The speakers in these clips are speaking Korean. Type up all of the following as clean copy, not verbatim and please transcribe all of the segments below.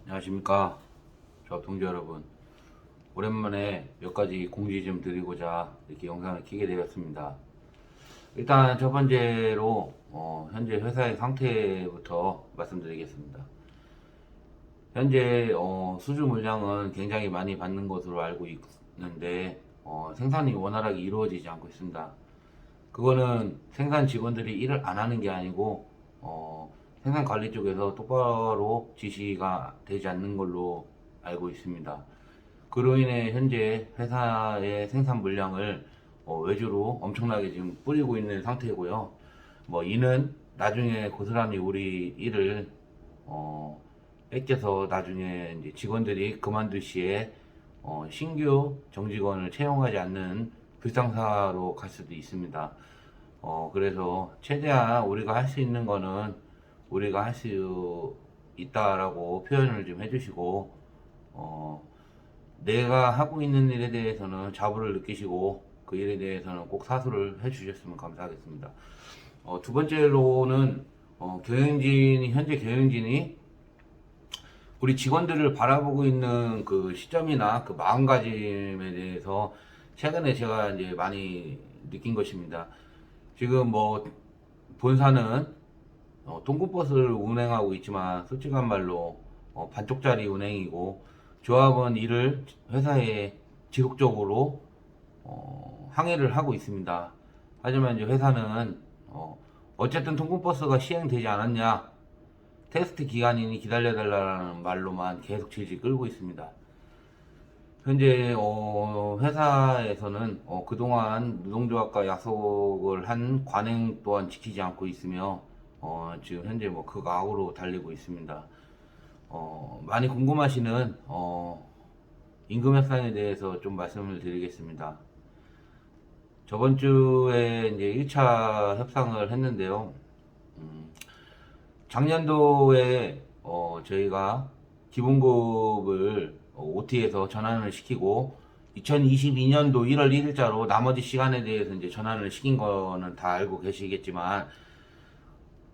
안녕하십니까. 조합 동지 여러분. 오랜만에 몇 가지 공지 좀 드리고자 이렇게 영상을 켜게 되었습니다. 일단 첫 번째로 현재 회사의 상태부터 말씀드리겠습니다. 현재 수주 물량은 굉장히 많이 받는 것으로 알고 있는데 생산이 원활하게 이루어지지 않고 있습니다. 그거는 생산 직원들이 일을 안 하는 게 아니고 생산 관리 쪽에서 똑바로 지시가 되지 않는 걸로 알고 있습니다. 그로 인해 현재 회사의 생산 물량을 외주로 엄청나게 지금 뿌리고 있는 상태고요. 이는 나중에 고스란히 우리 일을 뺏겨서 나중에 이제 직원들이 그만둘 시에 신규 정직원을 채용하지 않는 불상사로 갈 수도 있습니다. 그래서 최대한 우리가 할 수 있는 거는 우리가 할 수 있다라고 표현을 좀 해주시고, 내가 하고 있는 일에 대해서는 자부를 느끼시고, 그 일에 대해서는 꼭 사수를 해주셨으면 감사하겠습니다. 두 번째로는, 현재 경영진이 우리 직원들을 바라보고 있는 그 시점이나 그 마음가짐에 대해서 최근에 제가 이제 많이 느낀 것입니다. 지금 본사는 동구버스를 운행하고 있지만 솔직한 말로 반쪽짜리 운행이고, 조합은 이를 회사에 지속적으로 항의를 하고 있습니다. 하지만 이제 회사는 어쨌든 통근버스가 시행되지 않았냐, 테스트 기간이니 기다려달라는 말로만 계속 질질 끌고 있습니다. 현재 회사에서는 그동안 노동조합과 약속을 한 관행 또한 지키지 않고 있으며 지금 현재 극악으로 달리고 있습니다. 많이 궁금하시는 임금 협상에 대해서 좀 말씀을 드리겠습니다. 저번 주에 이제 1차 협상을 했는데요. 작년도에 저희가 기본급을 OT에서 전환을 시키고 2022년도 1월 1일자로 나머지 시간에 대해서 이제 전환을 시킨 거는 다 알고 계시겠지만,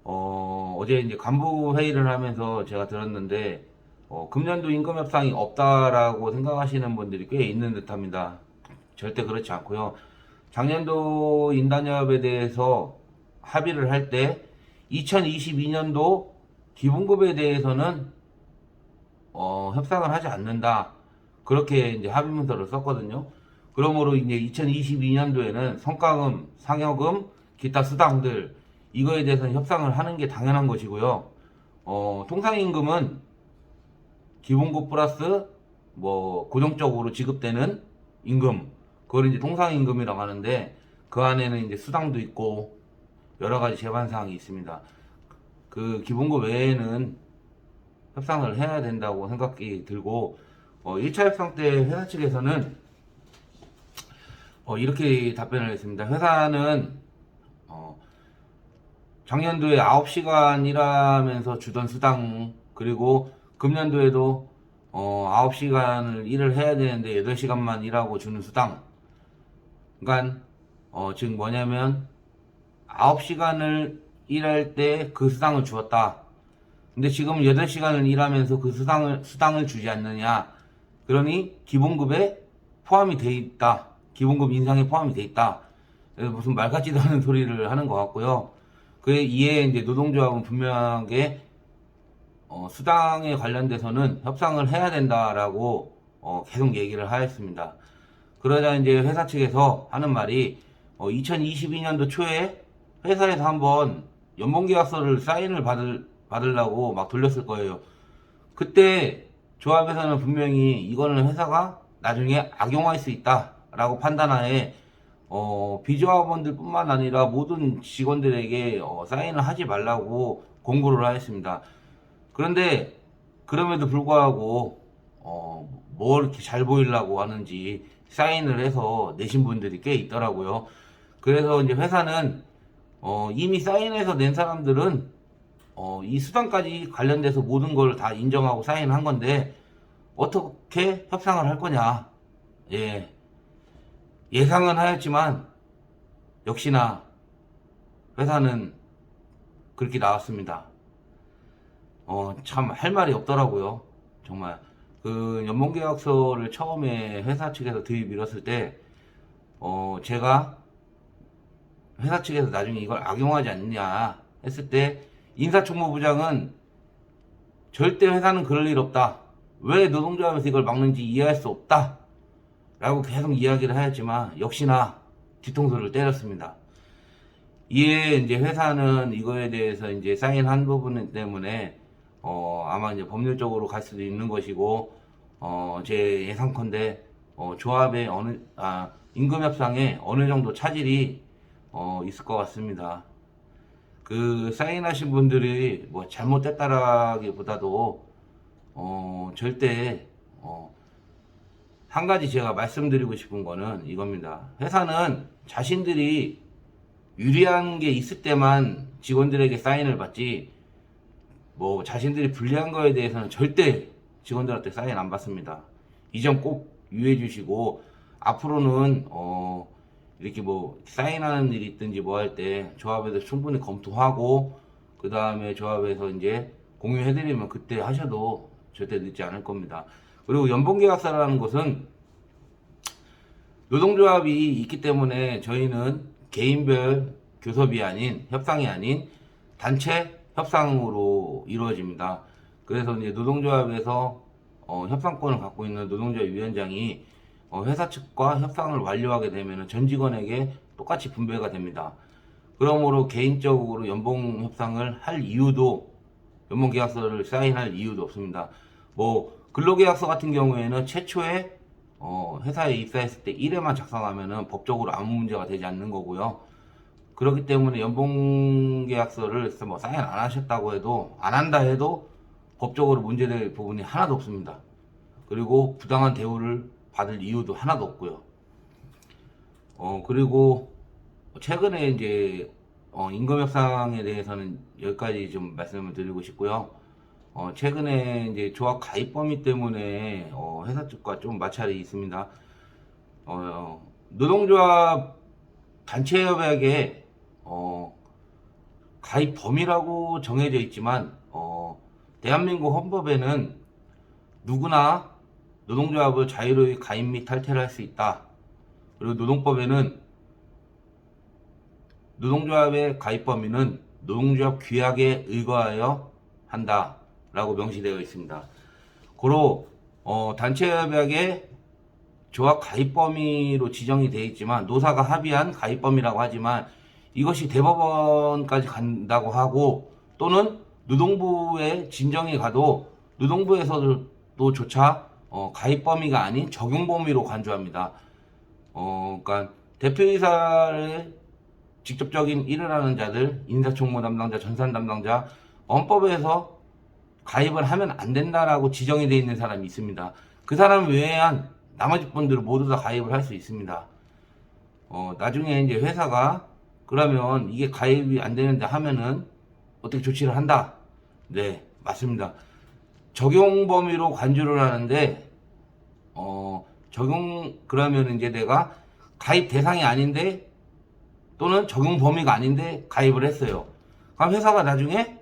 어제 이제 간부 회의를 하면서 제가 들었는데 금년도 임금 협상이 없다라고 생각하시는 분들이 꽤 있는 듯합니다. 절대 그렇지 않고요. 작년도 인단협에 대해서 합의를 할 때 2022년도 기본급에 대해서는 협상을 하지 않는다, 그렇게 이제 합의문서를 썼거든요. 그러므로 이제 2022년도에는 성과금, 상여금, 기타 수당들, 이거에 대해서는 협상을 하는 게 당연한 것이고요. 통상임금은 기본급 플러스 고정적으로 지급되는 임금, 그걸 이제 통상임금이라고 하는데, 그 안에는 이제 수당도 있고 여러 가지 제반 사항이 있습니다. 그 기본급 외에는 협상을 해야 된다고 생각이 들고, 1차 협상 때 회사 측에서는 이렇게 답변을 했습니다. 회사는 작년도에 9시간 일하면서 주던 수당, 그리고 금년도에도 9시간을 일을 해야 되는데 8시간만 일하고 주는 수당. 그러니까 즉 뭐냐면 9시간을 일할 때 그 수당을 주었다. 근데 지금 8시간을 일하면서 그 수당을 주지 않느냐. 그러니 기본급에 포함이 돼 있다. 기본급 인상에 포함이 돼 있다. 무슨 말 같지도 않은 소리를 하는 것 같고요. 그에 이에 이제 노동조합은 분명하게 수당에 관련돼서는 협상을 해야 된다라고 계속 얘기를 하였습니다. 그러자 이제 회사 측에서 하는 말이 2022년도 초에 회사에서 한번 연봉계약서를 사인을 받으려고 막 돌렸을 거예요. 그때 조합에서는 분명히 이거는 회사가 나중에 악용할 수 있다라고 판단하에 비조합원들 뿐만 아니라 모든 직원들에게 사인을 하지 말라고 공고를 하였습니다. 그런데 그럼에도 불구하고 뭐 이렇게 잘 보이려고 하는지 사인을 해서 내신 분들이 꽤 있더라고요. 그래서 이제 회사는 이미 사인해서 낸 사람들은 이 수당까지 관련돼서 모든 걸 다 인정하고 사인한 건데 어떻게 협상을 할 거냐. 예, 예상은 하였지만 역시나 회사는 그렇게 나왔습니다. 참 할 말이 없더라고요. 정말. 그 연봉계약서를 처음에 회사 측에서 들이밀었을 때, 제가 회사 측에서 나중에 이걸 악용하지 않느냐 했을 때, 인사총무부장은 절대 회사는 그럴 일 없다. 왜 노동조합에서 이걸 막는지 이해할 수 없다. 라고 계속 이야기를 하였지만, 역시나 뒤통수를 때렸습니다. 이에 이제 회사는 이거에 대해서 이제 사인한 부분 때문에 아마 이제 법률적으로 갈 수도 있는 것이고 제 예상컨대 조합의 임금 협상에 어느 정도 차질이 있을 것 같습니다. 그 사인하신 분들이 뭐 잘못됐다라기보다도 절대 한 가지 제가 말씀드리고 싶은 거는 이겁니다. 회사는 자신들이 유리한 게 있을 때만 직원들에게 사인을 받지, 뭐 자신들이 불리한 거에 대해서는 절대 직원들한테 사인 안 받습니다. 이 점 꼭 유의해 주시고, 앞으로는 이렇게 뭐 사인하는 일이 있든지 뭐 할 때 조합에서 충분히 검토하고, 그 다음에 조합에서 이제 공유해드리면 그때 하셔도 절대 늦지 않을 겁니다. 그리고 연봉계약서라는 것은 노동조합이 있기 때문에 저희는 개인별 교섭이 아닌, 협상이 아닌 단체 협상으로 이루어집니다. 그래서 이제 노동조합에서 협상권을 갖고 있는 노동조합 위원장이 회사 측과 협상을 완료하게 되면 전 직원에게 똑같이 분배가 됩니다. 그러므로 개인적으로 연봉 협상을 할 이유도, 연봉 계약서를 사인할 이유도 없습니다. 뭐 근로계약서 같은 경우에는 최초에 회사에 입사했을 때 1회만 작성하면은 법적으로 아무 문제가 되지 않는 거고요. 그렇기 때문에 연봉계약서를 뭐 사인 안 하셨다고 해도, 안 한다 해도 법적으로 문제될 부분이 하나도 없습니다. 그리고 부당한 대우를 받을 이유도 하나도 없고요. 그리고 최근에 이제 임금 협상에 대해서는 여기까지 좀 말씀을 드리고 싶고요. 최근에 이제 조합 가입 범위 때문에 회사 측과 좀 마찰이 있습니다. 노동조합 단체 협약에 가입 범위라고 정해져 있지만 대한민국 헌법에는 누구나 노동조합을 자유로이 가입 및 탈퇴를 할 수 있다. 그리고 노동법에는 노동조합의 가입 범위는 노동조합 규약에 의거하여 한다 라고 명시되어 있습니다. 고로 단체 협약에 조합 가입 범위로 지정이 되어 있지만, 노사가 합의한 가입 범위라고 하지만 이것이 대법원까지 간다고 하고, 또는 노동부에 진정이 가도 노동부에서도 조차 가입 범위가 아닌 적용 범위로 간주합니다. 그러니까 대표이사를 직접적인 일을 하는 자들, 인사총무 담당자, 전산 담당자, 헌법에서 가입을 하면 안 된다라고 지정이 되어 있는 사람이 있습니다. 그 사람 외에한 나머지 분들은 모두 다 가입을 할 수 있습니다. 나중에 이제 회사가 그러면 이게 가입이 안 되는데 하면은 어떻게 조치를 한다? 네, 맞습니다. 적용 범위로 간주를 하는데, 그러면 이제 내가 가입 대상이 아닌데, 또는 적용 범위가 아닌데 가입을 했어요. 그럼 회사가 나중에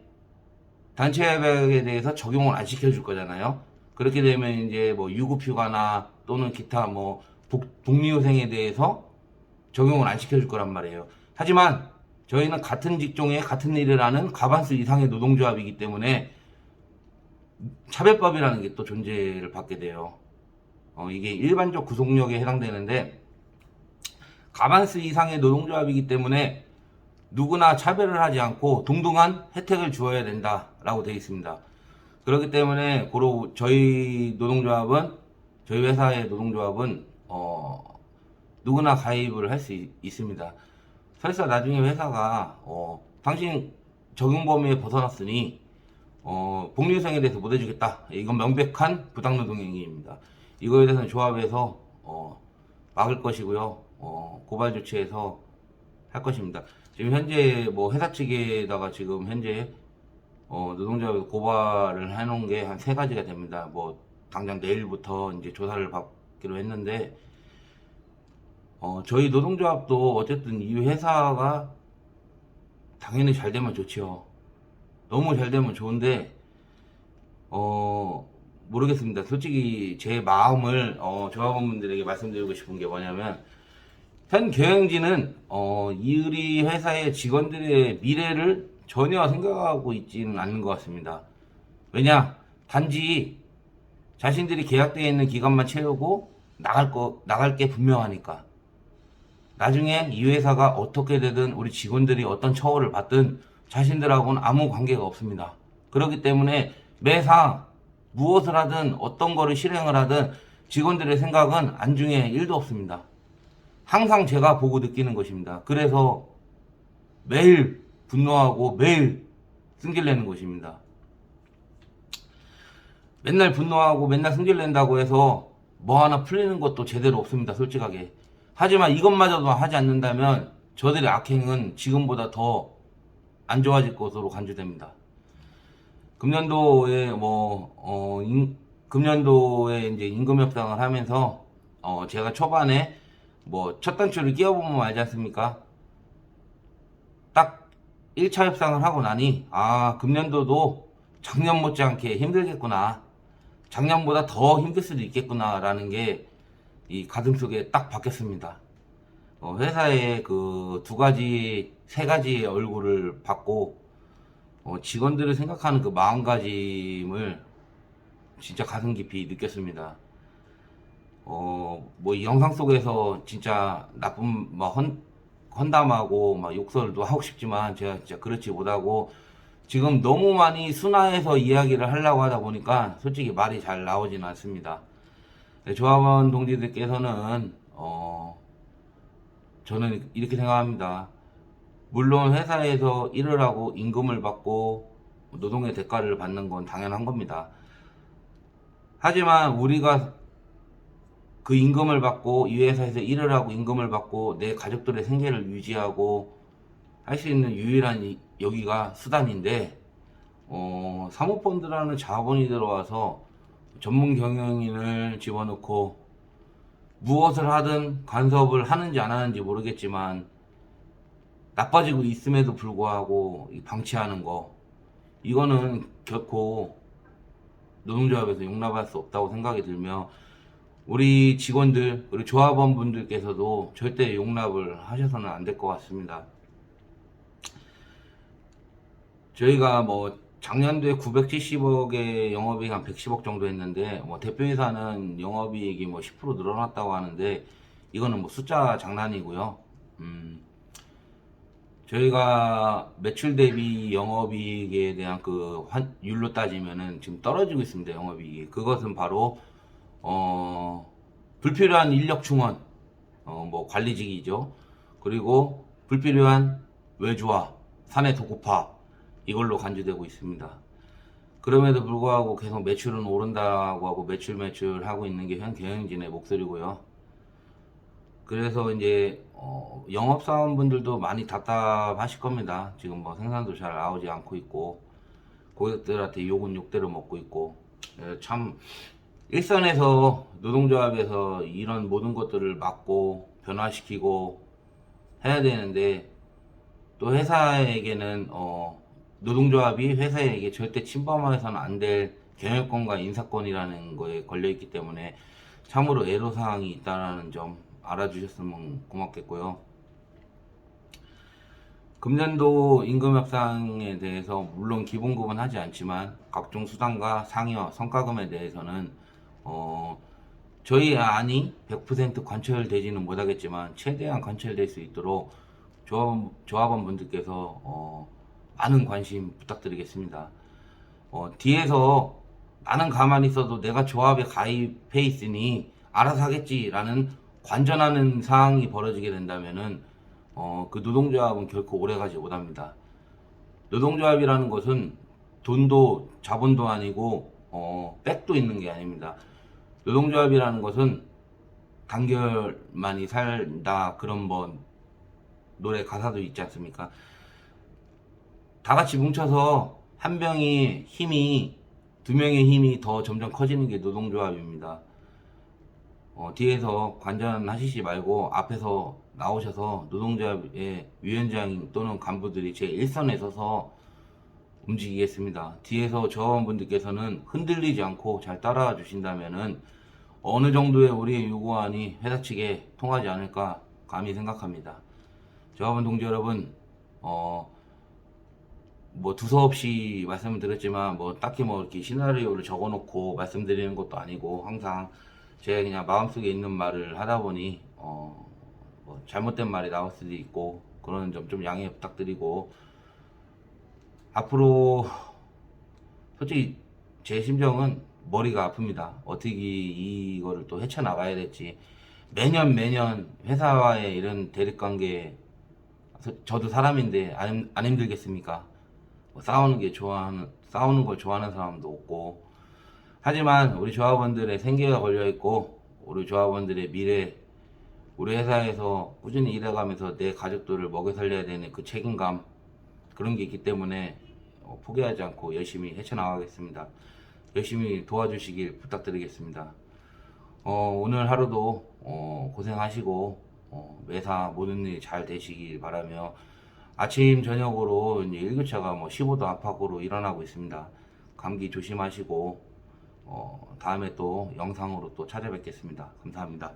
단체 협약에 대해서 적용을 안 시켜줄 거잖아요. 그렇게 되면 이제 뭐 유급휴가나 또는 기타 뭐 복리후생에 대해서 적용을 안 시켜줄 거란 말이에요. 하지만 저희는 같은 직종에 같은 일을 하는 과반수 이상의 노동조합이기 때문에 차별법이라는 게 또 존재를 받게 돼요. 이게 일반적 구속력에 해당되는데, 과반수 이상의 노동조합이기 때문에 누구나 차별을 하지 않고 동등한 혜택을 주어야 된다라고 되어 있습니다. 그렇기 때문에 고로 저희 회사의 노동조합은 누구나 가입을 할 수 있습니다. 설사 나중에 회사가 당신 적용 범위에 벗어났으니 복리후생에 대해서 못 해주겠다, 이건 명백한 부당노동 행위입니다. 이거에 대해서는 조합에서 막을 것이고요. 고발 조치해서 할 것입니다. 지금 현재 뭐 회사 측에다가 지금 현재 노동조합에서 고발을 해놓은 게 한 3가지가 됩니다. 뭐 당장 내일부터 이제 조사를 받기로 했는데, 저희 노동조합도 어쨌든 이 회사가 당연히 잘 되면 좋지요. 너무 잘 되면 좋은데, 모르겠습니다. 솔직히 제 마음을 조합원분들에게 말씀드리고 싶은 게 뭐냐면, 현 경영진은 우리 회사의 직원들의 미래를 전혀 생각하고 있지는 않는 것 같습니다. 왜냐? 단지 자신들이 계약되어 있는 기간만 채우고 나갈 게 분명하니까. 나중에 이 회사가 어떻게 되든 우리 직원들이 어떤 처우를 받든 자신들하고는 아무 관계가 없습니다. 그렇기 때문에 매사 무엇을 하든 어떤 거를 실행을 하든 직원들의 생각은 안중에 1도 없습니다. 항상 제가 보고 느끼는 것입니다. 그래서 매일 분노하고 매일 승질내는 것입니다. 맨날 분노하고 맨날 승질낸다고 해서 뭐 하나 풀리는 것도 제대로 없습니다. 솔직하게. 하지만 이것마저도 하지 않는다면 저들의 악행은 지금보다 더 안 좋아질 것으로 간주됩니다. 금년도에 금년도에 이제 임금 협상을 하면서 제가 초반에 첫 단추를 끼워보면 알지 않습니까? 딱 1차 협상을 하고 나니 금년도도 작년 못지않게 힘들겠구나, 작년보다 더 힘들 수도 있겠구나 라는 게 이 가슴속에 딱 박혔습니다. 회사의 그 두 가지 세 가지의 얼굴을 받고 직원들을 생각하는 그 마음가짐을 진짜 가슴 깊이 느꼈습니다. 이 영상 속에서 진짜 나쁜 헌담하고 욕설도 하고 싶지만 제가 진짜 그렇지 못하고 지금 너무 많이 순화해서 이야기를 하려고 하다 보니까 솔직히 말이 잘 나오지는 않습니다. 조합원 동지들께서는 저는 이렇게 생각합니다. 물론 회사에서 일을 하고 임금을 받고 노동의 대가를 받는 건 당연한 겁니다. 하지만 우리가 그 임금을 받고 이 회사에서 일을 하고 임금을 받고 내 가족들의 생계를 유지하고 할 수 있는 유일한 여기가 수단인데, 사모펀드라는 자본이 들어와서 전문 경영인을 집어넣고 무엇을 하든 간섭을 하는지 안 하는지 모르겠지만 나빠지고 있음에도 불구하고 방치하는 거, 이거는 결코 노동조합에서 용납할 수 없다고 생각이 들며 우리 직원들, 우리 조합원 분들께서도 절대 용납을 하셔서는 안 될 것 같습니다. 저희가 작년도에 970억의 영업이익 한 110억 정도 했는데 대표이사는 영업이익이 10% 늘어났다고 하는데 이거는 숫자 장난이고요. 저희가 매출 대비 영업이익에 대한 그 환율로 따지면은 지금 떨어지고 있습니다. 영업이익이. 그것은 바로 불필요한 인력 충원, 관리직이죠. 그리고 불필요한 외주화, 사내 도급화, 이걸로 간주되고 있습니다. 그럼에도 불구하고 계속 매출은 오른다고 하고 매출 하고 있는 게 현 경영진의 목소리고요. 그래서 이제 영업사원분들도 많이 답답하실 겁니다. 지금 생산도 잘 나오지 않고 있고 고객들한테 욕은 욕대로 먹고 있고, 참 일선에서 노동조합에서 이런 모든 것들을 막고 변화시키고 해야 되는데 또 회사에게는 노동조합이 회사에게 절대 침범해서는 안 될 경영권과 인사권이라는 거에 걸려있기 때문에 참으로 애로사항이 있다는 점 알아주셨으면 고맙겠고요. 금년도 임금협상에 대해서 물론 기본급은 하지 않지만 각종 수당과 상여, 성과금에 대해서는 저희 안이 100% 관철되지는 못하겠지만 최대한 관철될 수 있도록 조합원 분들께서 많은 관심 부탁드리겠습니다. 뒤에서 나는 가만히 있어도 내가 조합에 가입해 있으니 알아서 하겠지라는 관전하는 상황이 벌어지게 된다면은 그 노동조합은 결코 오래가지 못합니다. 노동조합이라는 것은 돈도 자본도 아니고 백도 있는 게 아닙니다. 노동조합이라는 것은 단결만이 살다, 그런 노래 가사도 있지 않습니까? 다 같이 뭉쳐서 한 명의 힘이, 두 명의 힘이 더 점점 커지는 게 노동조합입니다. 뒤에서 관전하시지 말고 앞에서 나오셔서 노동조합의 위원장 또는 간부들이 제 일선에 서서 움직이겠습니다. 뒤에서 조합원분들께서는 흔들리지 않고 잘 따라와 주신다면은 어느 정도의 우리의 요구안이 회사 측에 통하지 않을까 감히 생각합니다. 조합원 동지 여러분, 뭐 두서없이 말씀을 드렸지만 뭐 딱히 뭐 이렇게 시나리오를 적어놓고 말씀드리는 것도 아니고 항상 제가 그냥 마음속에 있는 말을 하다 보니 뭐 잘못된 말이 나올 수도 있고 그런 점 좀 양해 부탁드리고 앞으로 솔직히 제 심정은 머리가 아픕니다. 어떻게 이거를 또 헤쳐나가야 될지 매년 회사와의 이런 대립관계 저도 사람인데 안 힘들겠습니까? 뭐 싸우는 걸 좋아하는 사람도 없고 하지만 우리 조합원들의 생계가 걸려 있고 우리 조합원들의 미래 우리 회사에서 꾸준히 일해가면서 내 가족들을 먹여 살려야 되는 그 책임감 그런 게 있기 때문에 포기하지 않고 열심히 헤쳐나가겠습니다. 열심히 도와주시길 부탁드리겠습니다. 오늘 하루도 고생하시고 매사 모든 일이 잘 되시길 바라며 아침 저녁으로 이제 일교차가 뭐 15도 안팎으로 일어나고 있습니다. 감기 조심하시고 다음에 또 영상으로 또 찾아뵙겠습니다. 감사합니다.